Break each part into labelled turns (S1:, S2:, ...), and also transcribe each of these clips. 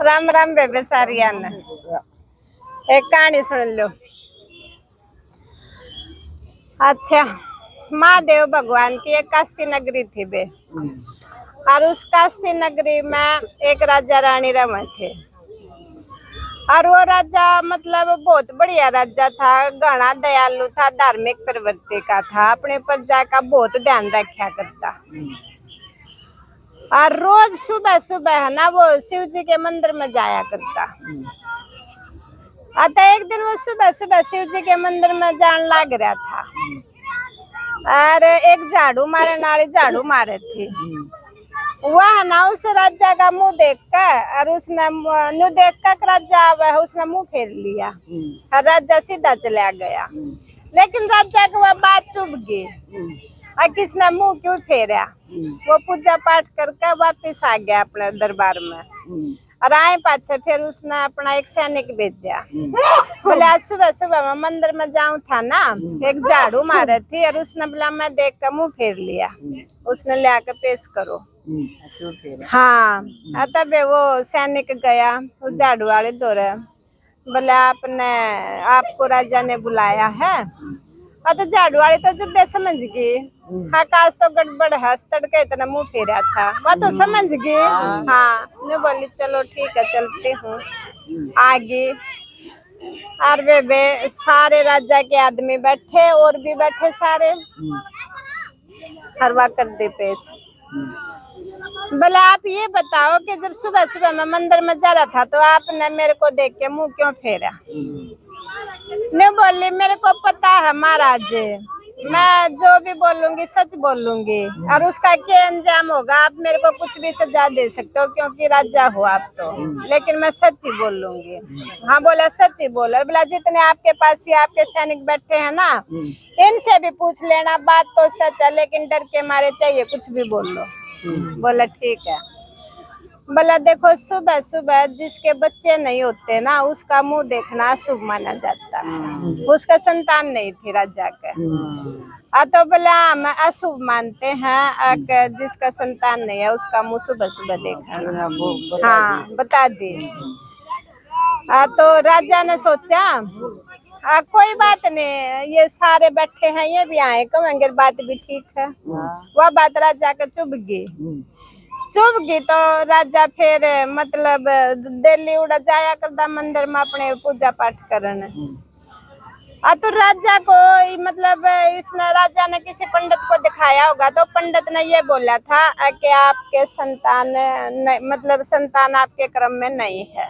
S1: राम राम बेबे सारिया ने एक कहानी सुन लो। अच्छा, महादेव भगवान की एक काशी नगरी थी बे, और उस काशी नगरी में एक राजा रानी रमे थे। और वो राजा मतलब बहुत बढ़िया राजा था, घना दयालु था, धार्मिक प्रवृत्ति का था, अपने प्रजा का बहुत ध्यान रखा करता। और रोज सुबह सुबह है ना वो शिव जी के मंदिर में जाया करता। अतः एक दिन वो सुबह सुबह शिव जी के मंदिर में जान लग रहा था, और एक झाड़ू मारे नाली झाड़ू मारे थी। वह ना उस राजा का मुंह देख कर, और उसने मुंह देख कर राजा उसने मुंह फेर लिया, और राजा सीधा चला गया। लेकिन राजा को वह बात चुभ गई, और किसने मुंह क्यों फेरा। वो पूजा पाठ करके वापिस आ गया अपने दरबार में, और आए पाछे फिर उसने अपना एक सैनिक भेजा। बोले आज सुबह सुबह मैं मंदिर में जाऊं था ना, एक झाड़ू मारे थी, और उसने बोला मैं देख कर मुंह फेर लिया, उसने ले आकर पेश करो। हाँ, तब वो सैनिक गया उस झाड़ू वाले दौरे, बोले आपको राजा ने बुलाया है। तो झाड़ू वाली तो जब समझ गई, हाँ काश तो गड़बड़ है, तड़के इतना मुंह फेरा था, वह तो समझ गई। हाँ, मैं बोली चलो ठीक है चलती हूँ आगे। और वे सारे राजा के आदमी बैठे और भी बैठे सारे, हरवा कर दे पेश। बोले आप ये बताओ कि जब सुबह सुबह मैं मंदिर में जा रहा था तो आपने मेरे को देख के मुंह क्यों फेरा। मैं बोली मेरे को पता है महाराज, मैं जो भी बोलूंगी सच बोलूंगी, और उसका क्या अंजाम होगा आप मेरे को कुछ भी सजा दे सकते हो क्योंकि राजा हो आप तो, लेकिन मैं सच ही बोलूंगी। हाँ बोला सच ही बोला। बोला जितने आपके पास ही आपके सैनिक बैठे हैं ना, इनसे भी पूछ लेना, बात तो सच है लेकिन डर के मारे चाहिए कुछ भी बोल लो। बोला ठीक है। बोला देखो सुबह सुबह जिसके बच्चे नहीं होते ना उसका मुंह देखना अशुभ माना जाता है, उसका संतान नहीं थी राजा के। तो बोला हम अशुभ मानते हैं कि जिसका संतान नहीं है उसका मुंह सुबह सुबह देखना। हाँ बता दी। तो राजा ने सोचा कोई बात नहीं, ये सारे बैठे हैं ये भी आए कहेंगे बात भी ठीक है। वह बात राजा के चुभ गई। तो राजा फिर मतलब दिल्ली उड़ा जाया करता मंदिर में अपने पूजा पाठ करने। तो राजा को मतलब इसने राजा ने किसी पंडित को दिखाया होगा, तो पंडित ने ये बोला था कि आपके संतान मतलब संतान आपके क्रम में नहीं है।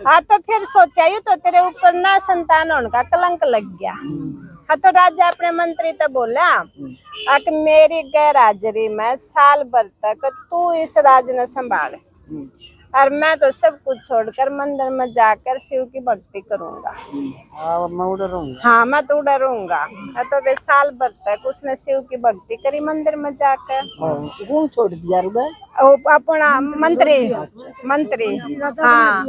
S1: हाँ तो फिर सोचा यू तो तेरे ऊपर ना संतान होने का कलंक लग गया। हाँ तो राजा अपने मंत्री तो बोला कि मेरी गैर हाजिरी में साल भर तक तू इस राज ने संभाल, और मैं तो सब कुछ छोड़कर मंदिर में जाकर शिव की भक्ति करूंगा। हाँ मैं तो डरूंगा। तो वे साल भर तक उसने शिव की भक्ति करी मंदिर में जाकर।
S2: कौन छोड़ दिया
S1: अपना मंत्री हाँ।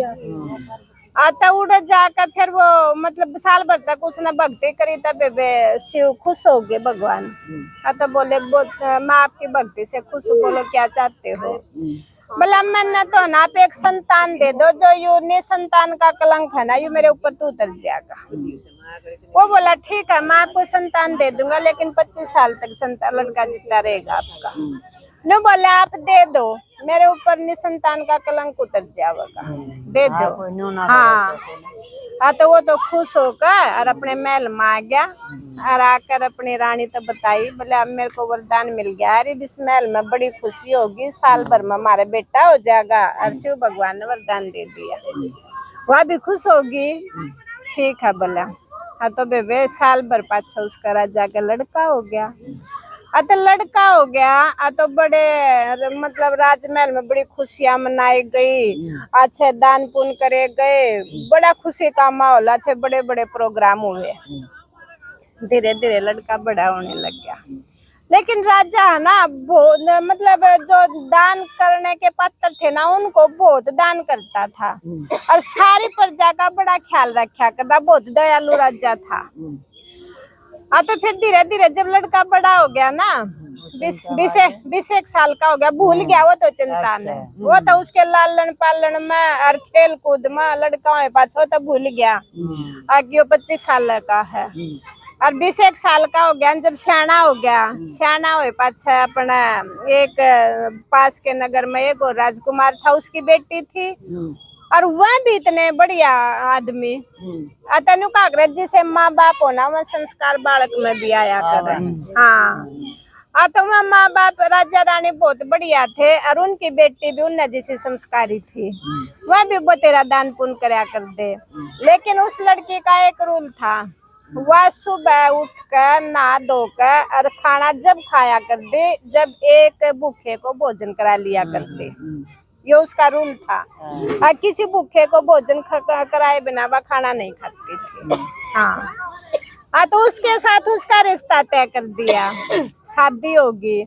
S1: आता उड़ जाकर फिर वो मतलब साल भर तक उसने भक्ति करी, तब शिव खुश हो गए भगवान। तो बोले मैं आपकी भक्ति से खुश हूँ, बोलो क्या चाहते हो। बोला मैंने तो ना आप एक संतान दे दो, जो यू निसंतान का कलंक है ना यू मेरे ऊपर तो उतर जाएगा। वो बोला ठीक है मैं आपको संतान दे दूंगा, लेकिन 25 साल तक संतान लड़का जितना रहेगा आपका। न बोले आप दे दो, मेरे ऊपर निसंतान का कलंक उतर जाएगा, दे दो। हाँ तो वो तो खुश होकर और अपने महल में आ गया, और आकर अपनी रानी तो बताई। बोले अब मेरे को वरदान मिल गया, अरे इस महल में बड़ी खुशी होगी, साल भर में हमारा बेटा हो जाएगा। और शिव भगवान ने वरदान दे दिया, वह भी खुश होगी। ठीक है बोला। हाँ तो बेबे साल भर पाछा उसका राजा का लड़का हो गया। तो लड़का हो गया तो बड़े मतलब राजमहल में बड़ी खुशियां मनाई गई, अच्छे दान पुण्य करे गए, बड़ा खुशी का माहौल, अच्छे बड़े बड़े प्रोग्राम हुए। धीरे धीरे लड़का बड़ा होने लग गया, लेकिन राजा है ना मतलब जो दान करने के पात्र थे ना उनको बहुत दान करता था, और सारी प्रजा का बड़ा ख्याल रखा करता, बहुत दयालु राजा था। हाँ तो फिर धीरे धीरे जब लड़का बड़ा हो गया ना, 20 साल का हो गया, भूल गया वो तो चिंता नहीं, वो तो उसके लालन पालन में और खेल कूद में लड़का है पाछो तो भूल गया। आगे 25 साल का है और 21 साल का हो गया। जब सियाना हो गया, सियाना हो पाछा अपना एक पास के नगर में एक और राजकुमार था, उसकी बेटी थी और वह भी इतने बढ़िया आदमी। तेन कागरत जिसे माँ बाप होना वह संस्कार बालक में भी आया करे। हाँ तो वह माँ बाप राजा रानी बहुत बढ़िया थे और उनकी बेटी भी उन जैसी संस्कारी थी, वह भी बतेरा दान पुण्य कराया कर दे। लेकिन उस लड़की का एक रूल था, वह सुबह उठ कर नहा धोकर और खाना जब खाया कर दे जब एक भूखे को भोजन करा लिया कर दे, ये उसका रूल था। किसी भूखे को भोजन कराए बिना वह खाना नहीं खाती थी। हाँ तो उसके साथ उसका रिश्ता तय कर दिया, शादी होगी।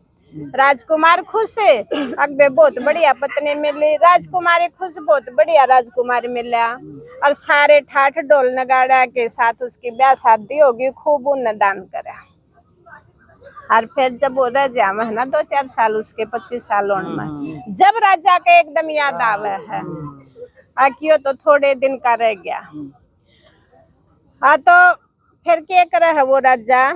S1: राजकुमार खुश है, अकबर बहुत बढ़िया पत्नी मिली, राजकुमारी खुश, बहुत बढ़िया राजकुमारी मिला और सारे ठाठ ढोल नगाड़ा के साथ उसकी ब्याह शादी होगी, खूब उन्नत दान करा। और फिर जब वो राजा में ना 2-4 साल उसके 25 साल में, जब राजा के एकदम याद आवे है क्यों तो थोड़े दिन का रह गया। हाँ तो फिर क्या करे है वो राजा,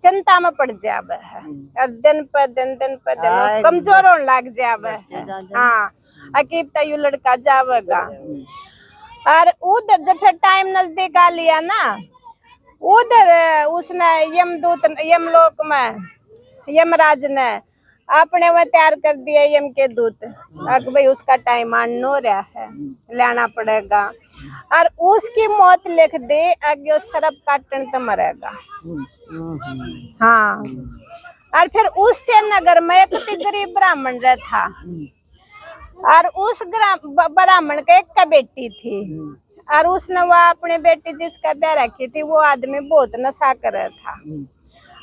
S1: चिंता में पड़ जावे है और दिन पर दिन कमजोर होने लग जावे है। हाँ अकीब तयू लड़का जावेगा और उधर जब फिर टाइम नजदीक आ लिया ना, उधर उसने यमलोक में यमराज ने अपने वह तैयार कर दिया यम के दूत, अब भाई उसका टाइम आन हो रहा है, लाना पड़ेगा और उसकी मौत लिख दे, आगे सरप काटन तो मरेगा। हाँ और फिर उससे नगर में एक गरीब ब्राह्मण रहता और उस ब्राह्मण का एक का बेटी थी और उसने वह अपनी बेटी जिसका ब्याह रखी थी, वो आदमी बहुत नशा कर रहा था,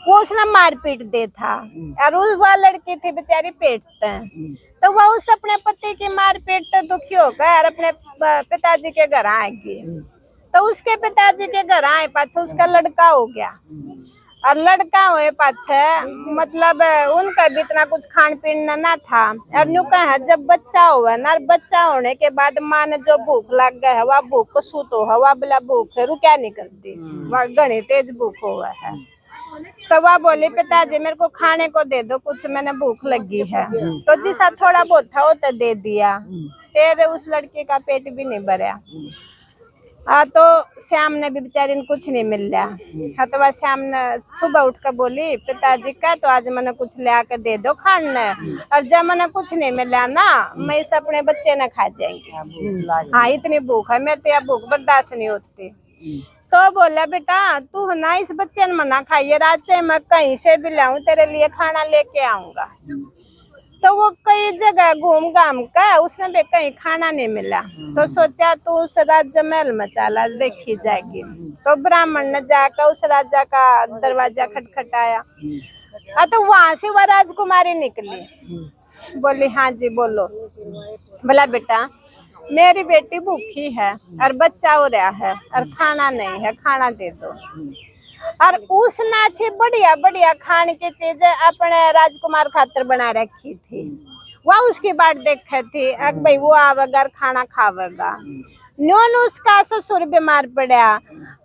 S1: वो उसने मारपीट दे था और उस वह लड़की थी बेचारी पेटते हैं, तो वह उस अपने पति की मारपीट तो दुखी होकर और अपने पिताजी के घर आएगी। तो उसके पिताजी के घर आए पाछे उसका लड़का हो गया और लड़का हुए पाछे मतलब उनका भी इतना कुछ खान पीन ना था और न्यू कहा जब बच्चा हुआ ना, बच्चा होने के बाद माँ ने जो भूख लग गया है वह भूख को सूतो है, वह बिला भूख है रुका नहीं करती, वह घनी तेज भूख हुआ है। तो वह बोली पिताजी मेरे को खाने को दे दो कुछ, मैंने भूख लगी है। तो जिसा थोड़ा बहुत था वो तो दे दिया, फिर उस लड़की का पेट भी नहीं भरा। तो श्याम ने भी बेचारी ने कुछ नहीं मिल रहा। हाँ तो वह श्याम ने सुबह उठकर बोली पिताजी का तो आज मैंने कुछ ले आकर दे दो खाने, और जब मैंने कुछ नहीं मिला ना मैं इस अपने बच्चे ने खा जाएंगे। हाँ इतनी भूख है मेरे तो यह भूख बर्दाश्त नहीं होती। तो बोला बेटा तू ना इस बच्चे ने मना खाइए, रात से मैं कहीं से भी लाऊं तेरे लिए खाना लेके आऊंगा। तो वो कई जगह घूम घाम का उसने भी कहीं खाना नहीं मिला, तो सोचा तो उस राज्य महल में चला देखी जाएगी। तो ब्राह्मण ने जाकर उस राजा का दरवाजा खटखटाया, तो वहां से वह राजकुमारी निकली, बोली हाँ जी बोलो। बोला बेटा मेरी बेटी भूखी है और बच्चा हो रहा है और खाना नहीं है, खाना दे दो। और उसने अच्छी बढ़िया बढ़िया खाने की चीजें अपने राजकुमार खातर बना रखी थी, वह उसकी बाट देखे थी अग भाई वो आवेगा और खाना खावेगा। न्योन उसका ससुर बीमार पड़ा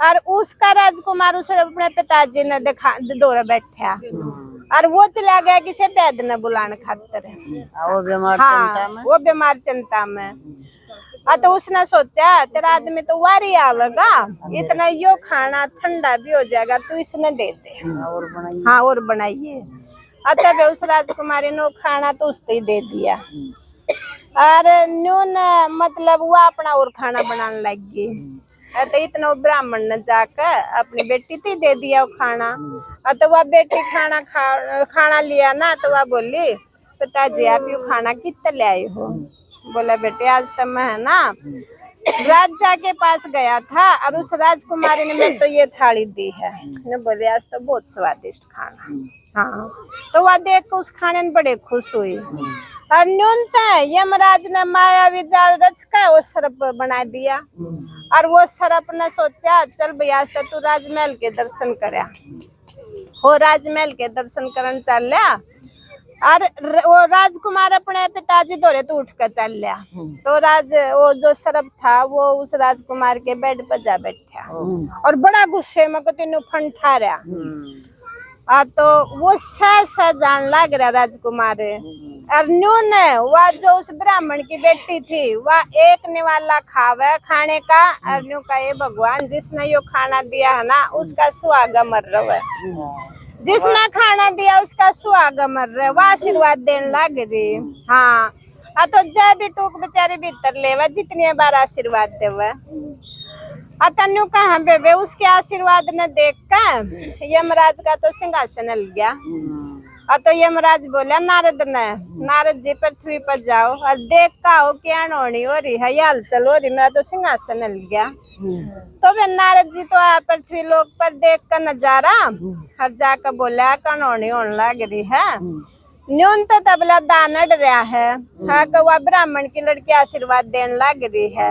S1: और उसका राजकुमार उसे अपने पिताजी ने दौरा बैठा और वो चला गया किसी वैद्य ने बुलाने खातर। वो बीमार चिंता में। तो उसने सोचा तेरा आदमी तो वारी आवेगा, इतना यो खाना ठंडा भी हो जाएगा तू इसने दे दे। हाँ और बनाइए। तब उस राजकुमारी ने खाना तो उसने ही दे दिया और न्यून मतलब वो अपना और खाना बनाने लग गई। तो इतना ब्राह्मण ने जाकर अपनी बेटी थी दे दिया वो खाना। तो वह बेटी खाना लिया ना, तो वह बोली पिताजी आप यू खाना कितना ले आए हो। बोला बेटे आज तो मैं है ना राजा के पास गया था और उस राजकुमारी ने मेरे तो ये थाली दी है। बोले आज तो बहुत स्वादिष्ट खाना। हाँ तो वह देख कर उस खाने में बड़े खुश हुई और न्यूनतः यमराज ने मायावी जाल रच कर वो सर्प बना दिया और वो सरप ने सोचा चल भैया आज तू राजमहल के दर्शन करया हो। राजमहल के दर्शन करन चल लिया और वो राजकुमार अपने पिताजी दौरे तो उठ कर चल लिया। तो वो जो सरप था वो उस राजकुमार के बेड पर जा बैठा और बड़ा गुस्से में को तीनों फंठा रहा। तो वो सह जान लग रहा राजकुमार और न्यू ने वह जो उस ब्राह्मण की बेटी थी वह एक निवाला खावे खाने का और न्यू का ये भगवान जिसने यो खाना दिया है ना उसका सुहागा मर रहा है। जिसने खाना दिया उसका सुहागा मर रहा है वह आशीर्वाद देने लग रही। हाँ तो जय भी टूक बेचारे भीतर लेवा जितनी बार आशीर्वाद देवा तनु कहा बेबे उसके आशीर्वाद ने देख कर यमराज का तो सिंहासन हिल गया। तो यमराज बोला नारद जी पृथ्वी पर जाओ और देख का हो क्या अनहोनी हो रही है हाल चल हो रही मेरा तो सिंहासन हिल गया। तो वे नारद जी तो पृथ्वी लोक पर देख कर नजारा और जाकर बोला अनहोनी होने लग रही है। न्यून तो तबला दान अड़ रहा है हाँ वह ब्राह्मण की लड़की आशीर्वाद देने लग रही है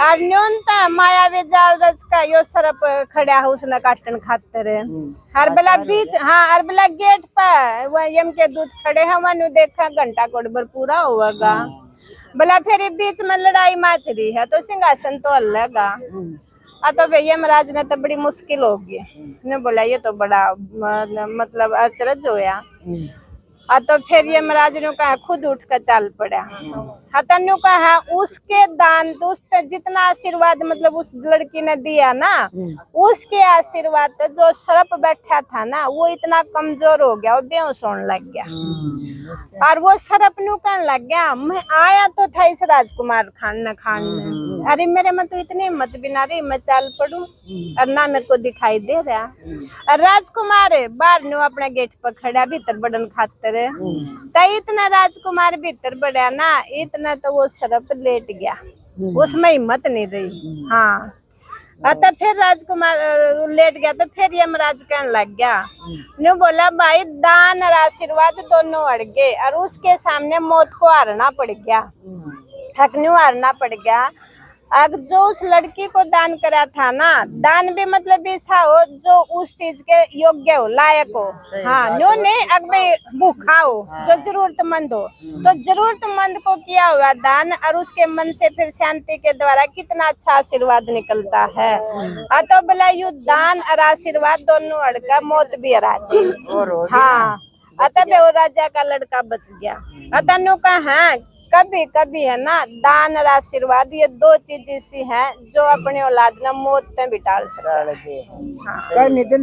S1: और न्यून तो मायावी जाल रच का यो सरप खड़ा है उसने काटन खातर हर बेला बीच हाँ हर बेला गेट पर वह यम के दूध खड़े हैं वह देखा घंटा कोडबर पूरा होगा भला फिर बीच में लड़ाई माच रही है तो सिंहासन तो हल्लेगा। तो भैया यमराज ने तो बड़ी मुश्किल होगी ने बोला ये तो बड़ा मतलब अचरज होया। तो फिर यमराज ने कहा खुद उठ कर चल पड़ा। तनु कहा उसके दान तो उस जितना आशीर्वाद मतलब उस लड़की ने दिया ना उसके आशीर्वाद तो जो सरप बैठा था ना वो इतना कमजोर हो गया वो बेहोश होने लग गया। और वो सरप नु कहने लग गया मैं आया तो था इस राजकुमार खान में अरे मेरे में तो इतनी हिम्मत भी ना रही मैं चल पड़ू और ना मेरे को दिखाई दे रहा। राजकुमार बाहर नु अपने गेट पर खड़ा भीतर बड़न खातर तो इतना राजकुमार भीतर बढ़ा ना इतना तो वो सरप लेट गया उसमें हिम्मत नहीं रही। हाँ तो फिर राजकुमार लेट गया तो फिर यमराज कहने लग गया न्यू बोला भाई दान और आशीर्वाद दोनों अड़ गए और उसके सामने मौत को हारना पड़ गया हक न्यू हारना पड़ गया। अब जो उस लड़की को दान करा था ना दान भी मतलब ऐसा हो जो उस चीज के योग्य हो लायक हो। हाँ न्यू ने अगर भूखा हो जो जरूरतमंद हो तो जरूरतमंद को किया हुआ दान और उसके मन से फिर शांति के द्वारा कितना अच्छा आशीर्वाद निकलता है। तो बोला यू दान और आशीर्वाद दोनों अड़का मौत भी हरा दी। हाँ तब वो राजा का लड़का बच गया। तनु का हाँ कभी कभी है ना दान और आशीर्वाद ये दो चीज ऐसी हैं जो अपने औलाद ने मौत में भी टाल सकते हैं।